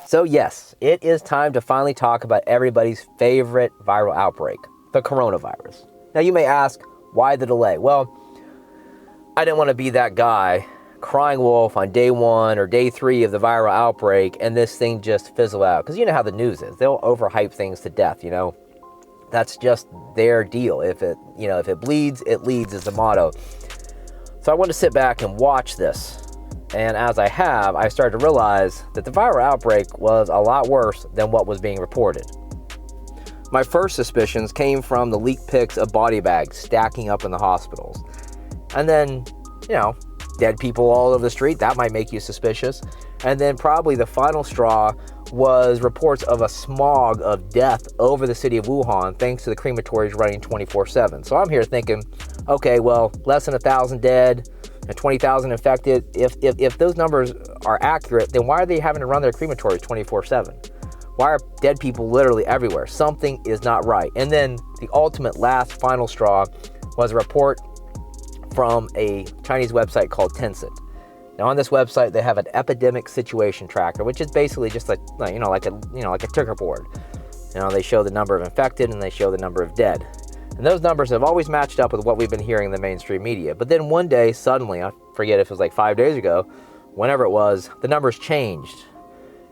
So yes, it is time to finally talk about everybody's favorite viral outbreak, the coronavirus. Now you may ask, why the delay? Well, I didn't want to be that guy crying wolf on day 1 or day 3 of the viral outbreak and this thing just fizzle out. Because you know how the news is. They'll overhype things to death, you know. That's just their deal. If it bleeds, it leads is the motto. So I wanted to sit back and watch this. And as I have, I started to realize that the viral outbreak was a lot worse than what was being reported. My first suspicions came from the leaked pics of body bags stacking up in the hospitals. And then, dead people all over the street, that might make you suspicious. And then probably the final straw was reports of a smog of death over the city of Wuhan thanks to the crematories running 24/7. So I'm here thinking, okay, well, less than 1,000 dead and 20,000 infected. If those numbers are accurate, then why are they having to run their crematories 24/7? Why are dead people literally everywhere? Something is not right. And then the ultimate last final straw was a report from a Chinese website called Tencent. Now on this website, they have an epidemic situation tracker, which is basically just like a ticker board. They show the number of infected and they show the number of dead. And those numbers have always matched up with what we've been hearing in the mainstream media. But then one day, suddenly, I forget if it was like 5 days ago, whenever it was, the numbers changed.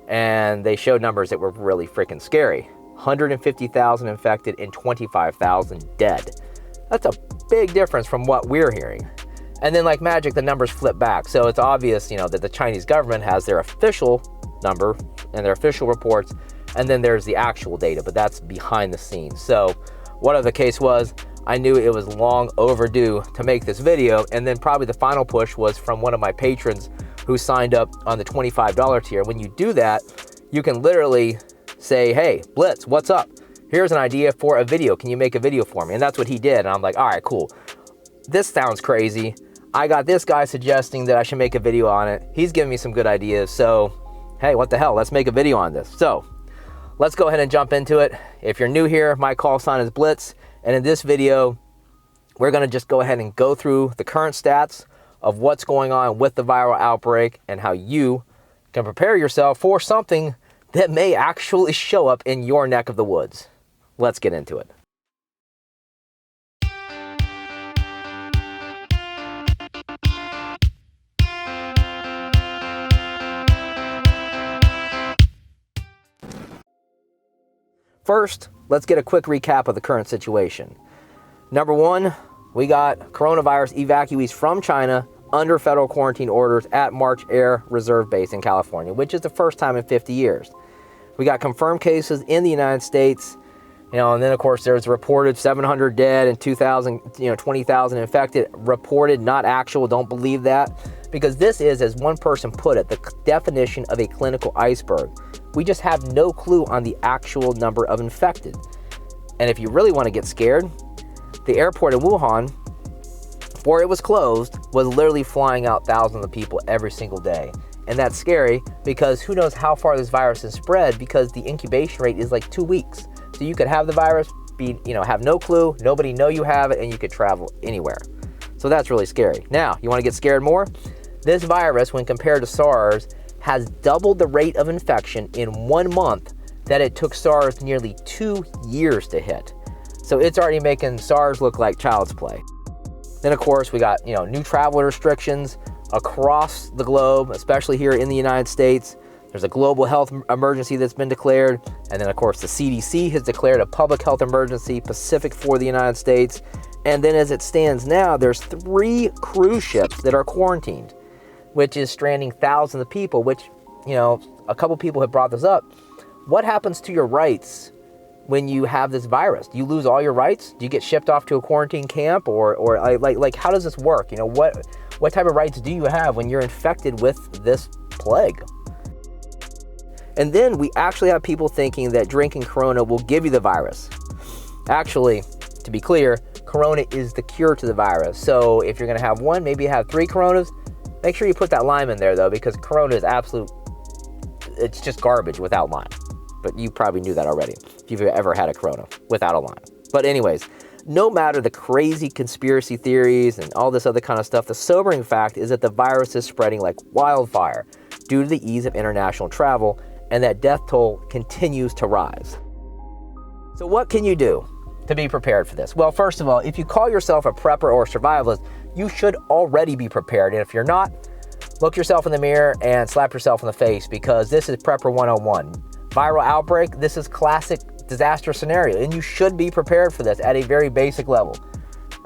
And they showed numbers that were really freaking scary. 150,000 infected and 25,000 dead. That's a big difference from what we're hearing. And then like magic, the numbers flip back. So it's obvious, that the Chinese government has their official number and their official reports. And then there's the actual data, but that's behind the scenes. So whatever the case was, I knew it was long overdue to make this video. And then probably the final push was from one of my patrons who signed up on the $25 tier. When you do that, you can literally say, hey, Blitz, what's up? Here's an idea for a video. Can you make a video for me? And that's what he did. And I'm like, all right, cool. This sounds crazy. I got this guy suggesting that I should make a video on it. He's giving me some good ideas. So, hey, what the hell? Let's make a video on this. So, let's go ahead and jump into it. If you're new here, my call sign is Blitz. And in this video, we're going to just go ahead and go through the current stats of what's going on with the viral outbreak and how you can prepare yourself for something that may actually show up in your neck of the woods. Let's get into it. First, let's get a quick recap of the current situation. Number 1, we got coronavirus evacuees from China under federal quarantine orders at March Air Reserve Base in California, which is the first time in 50 years. We got confirmed cases in the United States, and then of course there's reported 700 dead and 20,000 infected, reported, not actual. Don't believe that, because this is, as one person put it, the definition of a clinical iceberg. We just have no clue on the actual number of infected. And if you really want to get scared, the airport in Wuhan, before it was closed, was literally flying out thousands of people every single day. And that's scary because who knows how far this virus has spread, because the incubation rate is like 2 weeks. So you could have the virus, have no clue, nobody know you have it, and you could travel anywhere. So that's really scary. Now, you want to get scared more? This virus, when compared to SARS, has doubled the rate of infection in 1 month that it took SARS nearly 2 years to hit. So it's already making SARS look like child's play. Then of course we got, new travel restrictions across the globe, especially here in the United States. There's a global health emergency that's been declared. And then of course the CDC has declared a public health emergency specific for the United States. And then as it stands now, there's 3 cruise ships that are quarantined, which is stranding thousands of people, which, a couple people have brought this up. What happens to your rights when you have this virus? Do you lose all your rights? Do you get shipped off to a quarantine camp, or how does this work? What type of rights do you have when you're infected with this plague? And then we actually have people thinking that drinking Corona will give you the virus. Actually, to be clear, Corona is the cure to the virus. So if you're going to have one, maybe have 3 Coronas. Make sure you put that lime in there though, because Corona is it's just garbage without lime. But you probably knew that already if you've ever had a Corona without a lime. But anyways, no matter the crazy conspiracy theories and all this other kind of stuff, the sobering fact is that the virus is spreading like wildfire due to the ease of international travel and that death toll continues to rise. So what can you do to be prepared for this? Well, first of all, if you call yourself a prepper or survivalist, you should already be prepared. And if you're not, look yourself in the mirror and slap yourself in the face, because this is Prepper 101. Viral outbreak, this is classic disaster scenario, and you should be prepared for this at a very basic level.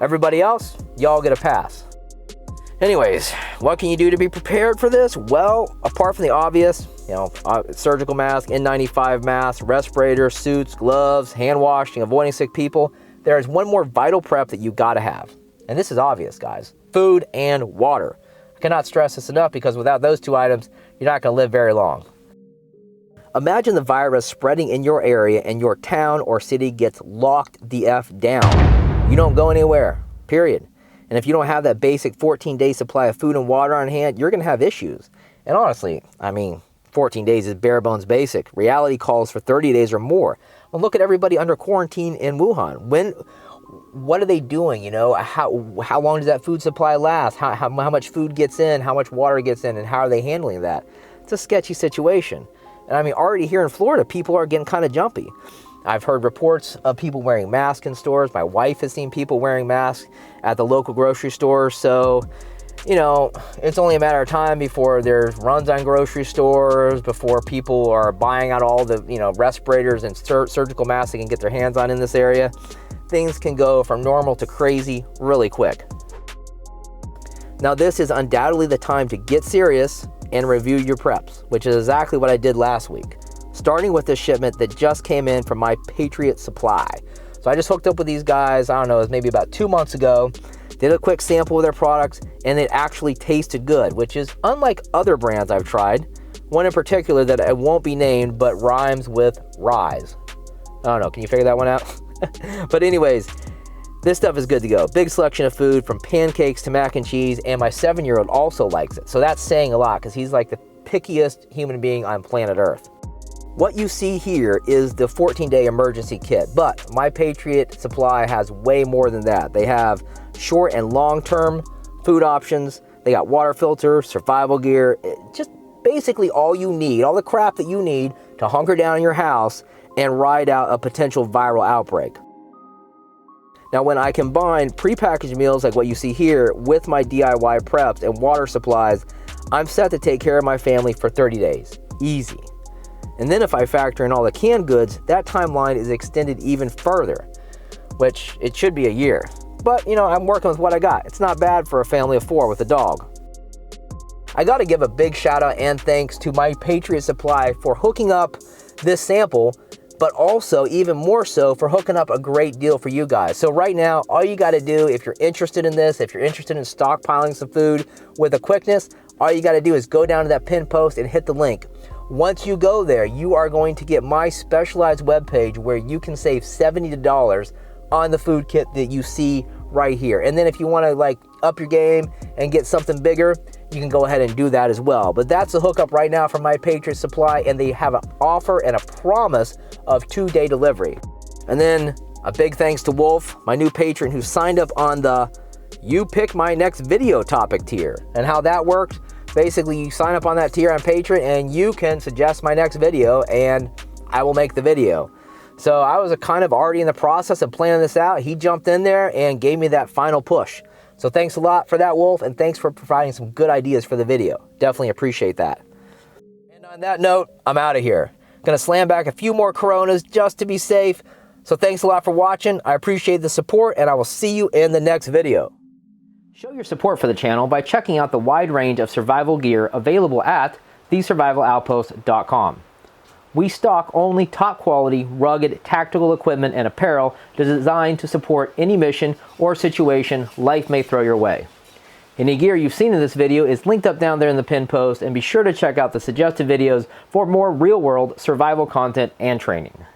Everybody else, y'all get a pass. Anyways, what can you do to be prepared for this? Well, apart from the obvious, surgical mask, N95 mask, respirators, suits, gloves, hand washing, avoiding sick people, there is one more vital prep that you gotta have. And this is obvious, guys. Food and water. I cannot stress this enough, because without those two items, you're not gonna live very long. Imagine the virus spreading in your area and your town or city gets locked the F down. You don't go anywhere, period. And if you don't have that basic 14-day supply of food and water on hand, you're gonna have issues. And honestly, 14 days is bare bones basic. Reality calls for 30 days or more. Well, look at everybody under quarantine in Wuhan. What are they doing? How long does that food supply last? How much food gets in? How much water gets in? And how are they handling that? It's a sketchy situation. And already here in Florida, people are getting kind of jumpy. I've heard reports of people wearing masks in stores. My wife has seen people wearing masks at the local grocery store. So, it's only a matter of time before there's runs on grocery stores, before people are buying out all the, respirators and surgical masks they can get their hands on in this area. Things can go from normal to crazy really quick. Now, this is undoubtedly the time to get serious and review your preps, which is exactly what I did last week. Starting with this shipment that just came in from my Patriot Supply. So I just hooked up with these guys, it was maybe about 2 months ago, did a quick sample of their products, and it actually tasted good, which is unlike other brands I've tried. One in particular that I won't be named, but rhymes with rise. I don't know, can you figure that one out? But anyways, this stuff is good to go. Big selection of food, from pancakes to mac and cheese, and my 7-year-old also likes it. So that's saying a lot, because he's like the pickiest human being on planet Earth. What you see here is the 14-day emergency kit, but my Patriot Supply has way more than that. They have short and long-term food options. They got water filters, survival gear, just basically all you need, all the crap that you need to hunker down in your house and ride out a potential viral outbreak. Now, when I combine prepackaged meals like what you see here with my DIY preps and water supplies, I'm set to take care of my family for 30 days. Easy. And then if I factor in all the canned goods, that timeline is extended even further, which it should be a year. But, I'm working with what I got. It's not bad for a family of 4 with a dog. I got to give a big shout out and thanks to my Patriot Supply for hooking up this sample, but also even more so for hooking up a great deal for you guys. So right now, all you got to do, if you're interested in this, if you're interested in stockpiling some food with a quickness, all you got to do is go down to that pinned post and hit the link. Once you go there, you are going to get my specialized webpage where you can save $70 on the food kit that you see right here. And then if you want to up your game and get something bigger, you can go ahead and do that as well. But that's a hookup right now from my Patriot Supply, and they have an offer and a promise of 2-day delivery. And then a big thanks to Wolf, my new patron, who signed up on the You Pick My Next Video topic tier. And how that works, basically you sign up on that tier on Patreon and you can suggest my next video and I will make the video. So I was kind of already in the process of planning this out. He jumped in there and gave me that final push. So thanks a lot for that, Wolf, and thanks for providing some good ideas for the video. Definitely appreciate that. And on that note, I'm out of here. Gonna slam back a few more Coronas just to be safe. So thanks a lot for watching. I appreciate the support, and I will see you in the next video. Show your support for the channel by checking out the wide range of survival gear available at thesurvivaloutpost.com. We stock only top quality, rugged, tactical equipment and apparel designed to support any mission or situation life may throw your way. Any gear you've seen in this video is linked up down there in the pinned post, and be sure to check out the suggested videos for more real-world survival content and training.